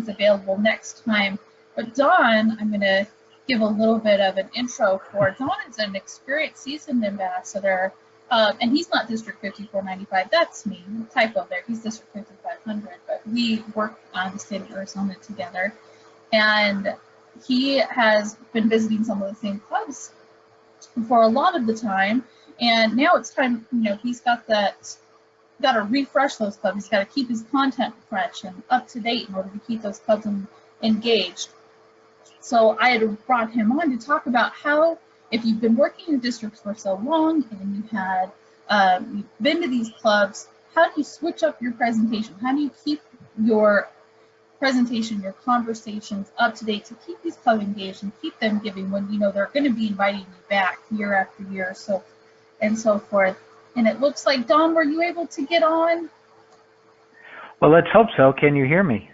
he's available next time. But Don, I'm going to give a little bit of an intro for. Don is an experienced seasoned ambassador, and he's not District 5495. That's me. Typo there. He's District 5500. But we work on the state of Arizona together. And he has been visiting some of the same clubs for a lot of the time. And now it's time, he's got to refresh those clubs. He's got to keep his content fresh and up to date in order to keep those clubs engaged. So I had brought him on to talk about how, if you've been working in districts for so long and you've been to these clubs, how do you switch up your presentation? How do you keep your presentation, your conversations up to date to keep these clubs engaged and keep them giving when they're going to be inviting you back year after year, and so forth. And it looks like, Don, were you able to get on? Well, let's hope so. Can you hear me?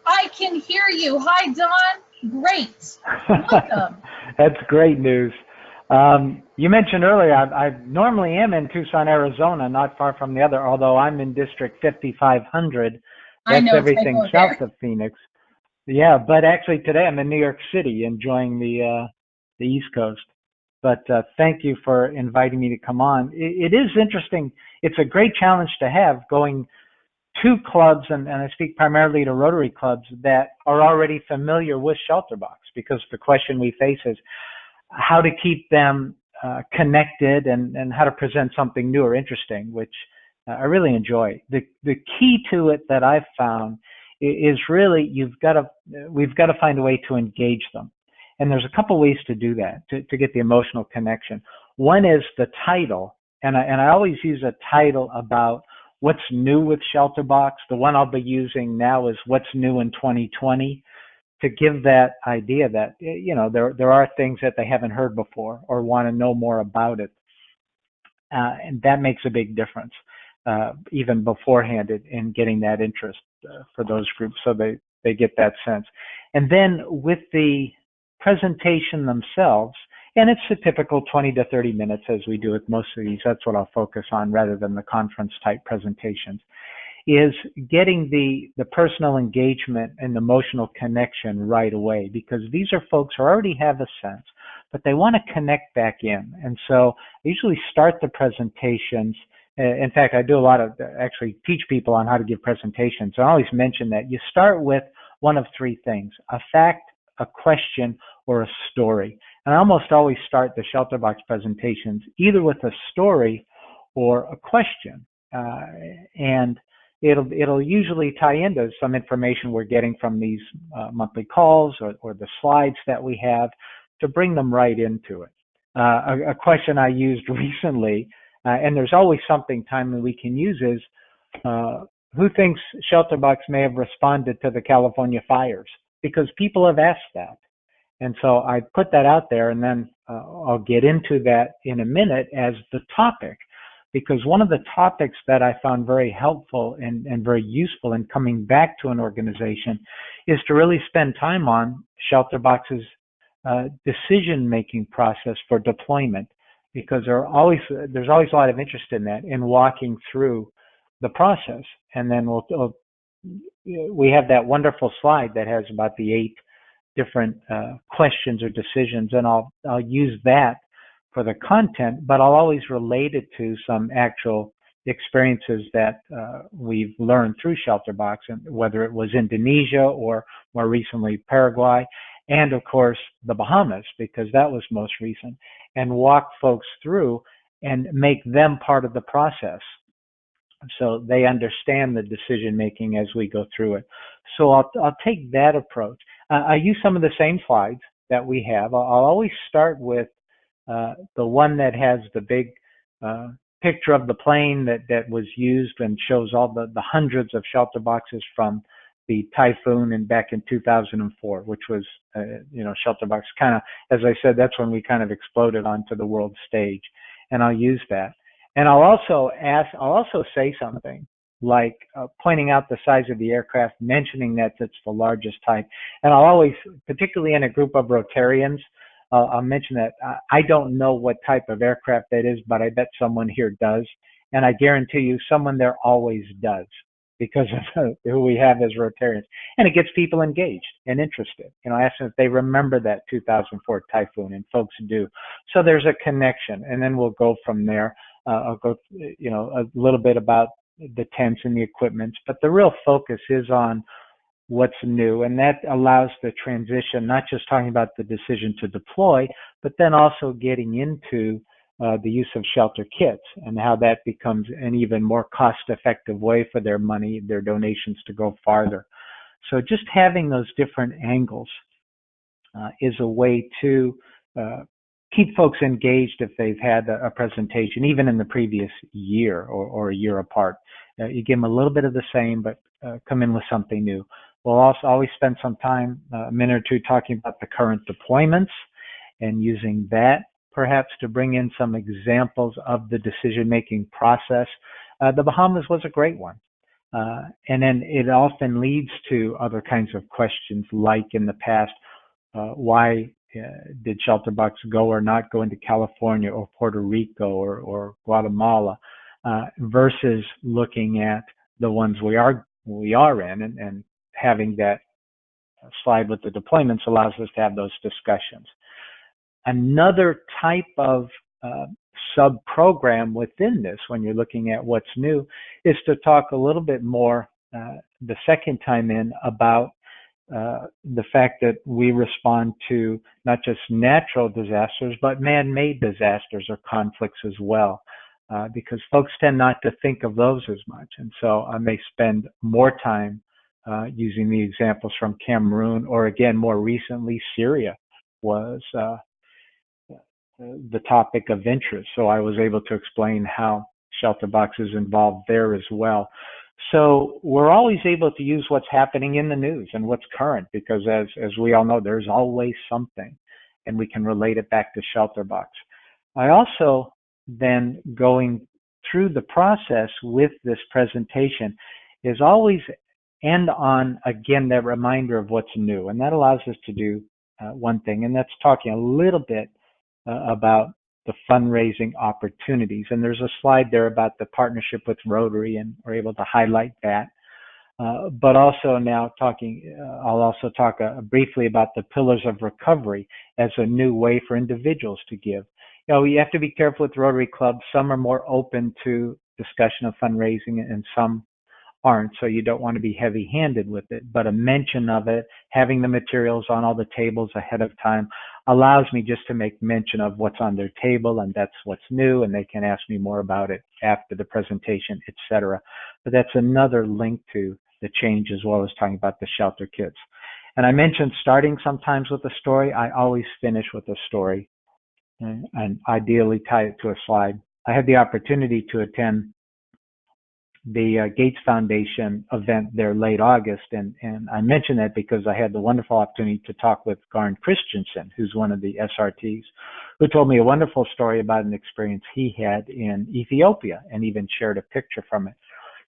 I can hear you. Hi, Don. Great. Welcome. That's great news. You mentioned earlier, I normally am in Tucson, Arizona, not far from the other, although I'm in District 5500. That's everything south of Phoenix. Yeah, but actually today I'm in New York City enjoying the East Coast. But thank you for inviting me to come on. It is interesting. It's a great challenge to have going to clubs, and I speak primarily to Rotary clubs that are already familiar with Shelterbox, because the question we face is how to keep them connected and how to present something new or interesting, which I really enjoy. The key to it that I've found is really we've got to find a way to engage them. And there's a couple ways to do that, to get the emotional connection. One is the title, and I always use a title about what's new with Shelterbox. The one I'll be using now is what's new in 2020, to give that idea that, there are things that they haven't heard before or want to know more about it. And that makes a big difference, even beforehand in getting that interest for those groups, so they get that sense. And then with the presentation themselves, and it's a typical 20 to 30 minutes as we do with most of these. That's what I'll focus on rather than the conference type presentations, is getting the personal engagement and emotional connection right away, because these are folks who already have a sense, but they want to connect back in. And so I usually start the presentations. In fact, I do a lot of actually teach people on how to give presentations. I always mention that you start with one of three things: a fact, a question, or a story. And I almost always start the Shelterbox presentations either with a story or a question. And it'll usually tie into some information we're getting from these monthly calls or the slides that we have, to bring them right into it. A question I used recently, and there's always something timely we can use, is who thinks Shelterbox may have responded to the California fires? Because people have asked that. And so I put that out there, and then I'll get into that in a minute as the topic, because one of the topics that I found very helpful and very useful in coming back to an organization is to really spend time on Shelterbox's decision-making process for deployment, because there's always a lot of interest in that, in walking through the process. And then we have that wonderful slide that has about the 8 different questions or decisions, and I'll use that for the content, but I'll always relate it to some actual experiences that we've learned through Shelterbox, and whether it was Indonesia or more recently Paraguay, and of course the Bahamas, because that was most recent, and walk folks through and make them part of the process, so they understand the decision making as we go through it. So I'll take that approach. I use some of the same slides that we have. I'll always start with the one that has the big picture of the plane that was used and shows all the hundreds of Shelterboxes from the typhoon and back in 2004, which was, Shelterbox kind of, as I said, that's when we kind of exploded onto the world stage. And I'll use that. And I'll also say something like pointing out the size of the aircraft, mentioning that it's the largest type. And I'll always, particularly in a group of Rotarians, I'll mention that I don't know what type of aircraft that is, but I bet someone here does. And I guarantee you someone there always does. because of who we have as Rotarians. And it gets people engaged and interested. Ask them if they remember that 2004 typhoon, and folks do. So there's a connection, and then we'll go from there. I'll go, a little bit about the tents and the equipment, but the real focus is on what's new, and that allows the transition, not just talking about the decision to deploy, but then also getting into the use of shelter kits and how that becomes an even more cost-effective way for their money, their donations to go farther. So just having those different angles is a way to keep folks engaged if they've had a presentation, even in the previous year or a year apart. You give them a little bit of the same, but come in with something new. We'll also always spend some time, a minute or two, talking about the current deployments and using that perhaps to bring in some examples of the decision-making process. The Bahamas was a great one. And then it often leads to other kinds of questions, like in the past, why did Shelterbox go or not go into California or Puerto Rico or Guatemala, versus looking at the ones we are in, and having that slide with the deployments allows us to have those discussions. Another type of sub-program within this, when you're looking at what's new, is to talk a little bit more the second time in about the fact that we respond to not just natural disasters, but man-made disasters or conflicts as well, because folks tend not to think of those as much. And so I may spend more time using the examples from Cameroon, or again, more recently, Syria was the topic of interest. So I was able to explain how Shelterbox is involved there as well. So we're always able to use what's happening in the news and what's current, because as we all know, there's always something, and we can relate it back to Shelterbox. I also then, going through the process with this presentation, is always end on, again, that reminder of what's new. And that allows us to do one thing, and that's talking a little bit about the fundraising opportunities. And there's a slide there about the partnership with Rotary, and we're able to highlight that. But also now I'll also talk briefly about the pillars of recovery as a new way for individuals to give. You have to be careful with Rotary clubs. Some are more open to discussion of fundraising and some aren't, so you don't want to be heavy-handed with it. But a mention of it, having the materials on all the tables ahead of time, allows me just to make mention of what's on their table, and that's what's new, and they can ask me more about it after the presentation, etc. But that's another link to the change, as well as talking about the shelter kits. And I mentioned starting sometimes with a story. I always finish with a story, and ideally tie it to a slide. I had the opportunity to attend the Gates Foundation event there late August, and I mention that because I had the wonderful opportunity to talk with Jorgensen, who's one of the SRTs, who told me a wonderful story about an experience he had in Ethiopia, and even shared a picture from it.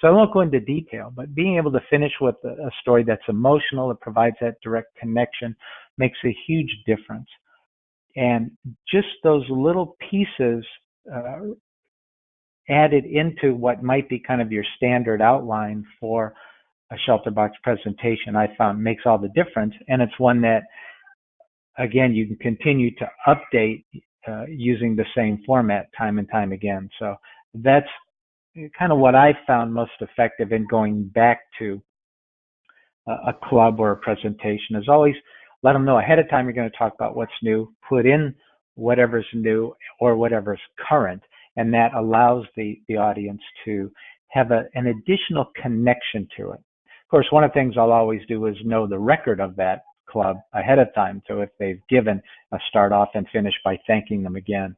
So I won't go into detail, but being able to finish with a story that's emotional, that provides that direct connection, makes a huge difference. And just those little pieces added into what might be kind of your standard outline for a Shelterbox presentation, I found makes all the difference. And it's one that, again, you can continue to update using the same format time and time again. So that's kind of what I found most effective in going back to a club or a presentation, is always let them know ahead of time you're going to talk about what's new, put in whatever's new or whatever's current, and that allows the audience to have an additional connection to it. Of course, one of the things I'll always do is know the record of that club ahead of time. So if they've given, a start off and finish by thanking them again,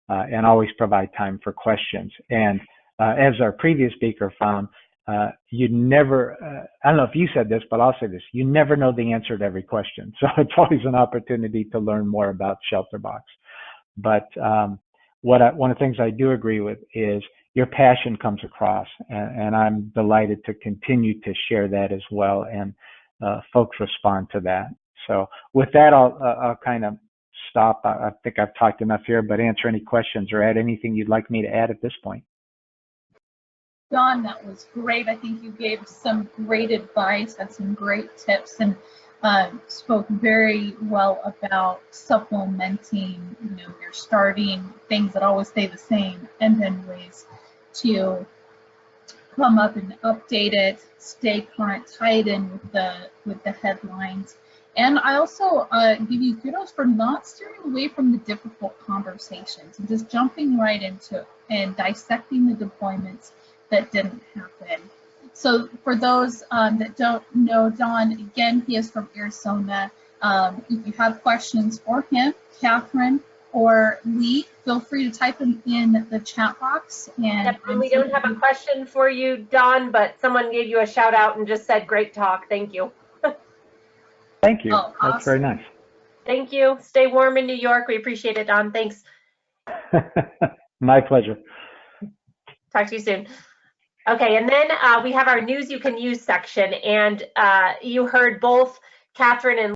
and always provide time for questions. And as our previous speaker found, you never, I don't know if you said this, but I'll say this, you never know the answer to every question. So it's always an opportunity to learn more about Shelterbox. But one of the things I do agree with is your passion comes across, and I'm delighted to continue to share that as well, and folks respond to that. So with that, I'll kind of stop. I think I've talked enough here, but answer any questions or add anything you'd like me to add at this point. Don, that was great. I think you gave some great advice, had some great tips, and spoke very well about supplementing, your starting things that always stay the same, and then ways to come up and update it, stay current, tie it in with the headlines. And I also give you kudos for not steering away from the difficult conversations and just jumping right into it and dissecting the deployments that didn't happen. So for those that don't know Don, again, he is from Arizona. If you have questions for him, Catherine or Lee, feel free to type them in the chat box. And we don't have a question for you, Don, but someone gave you a shout out and just said, great talk. Thank you. Thank you. Oh, awesome. That's very nice. Thank you. Stay warm in New York. We appreciate it, Don. Thanks. My pleasure. Talk to you soon. Okay, and then we have our news you can use section, and you heard both Catherine and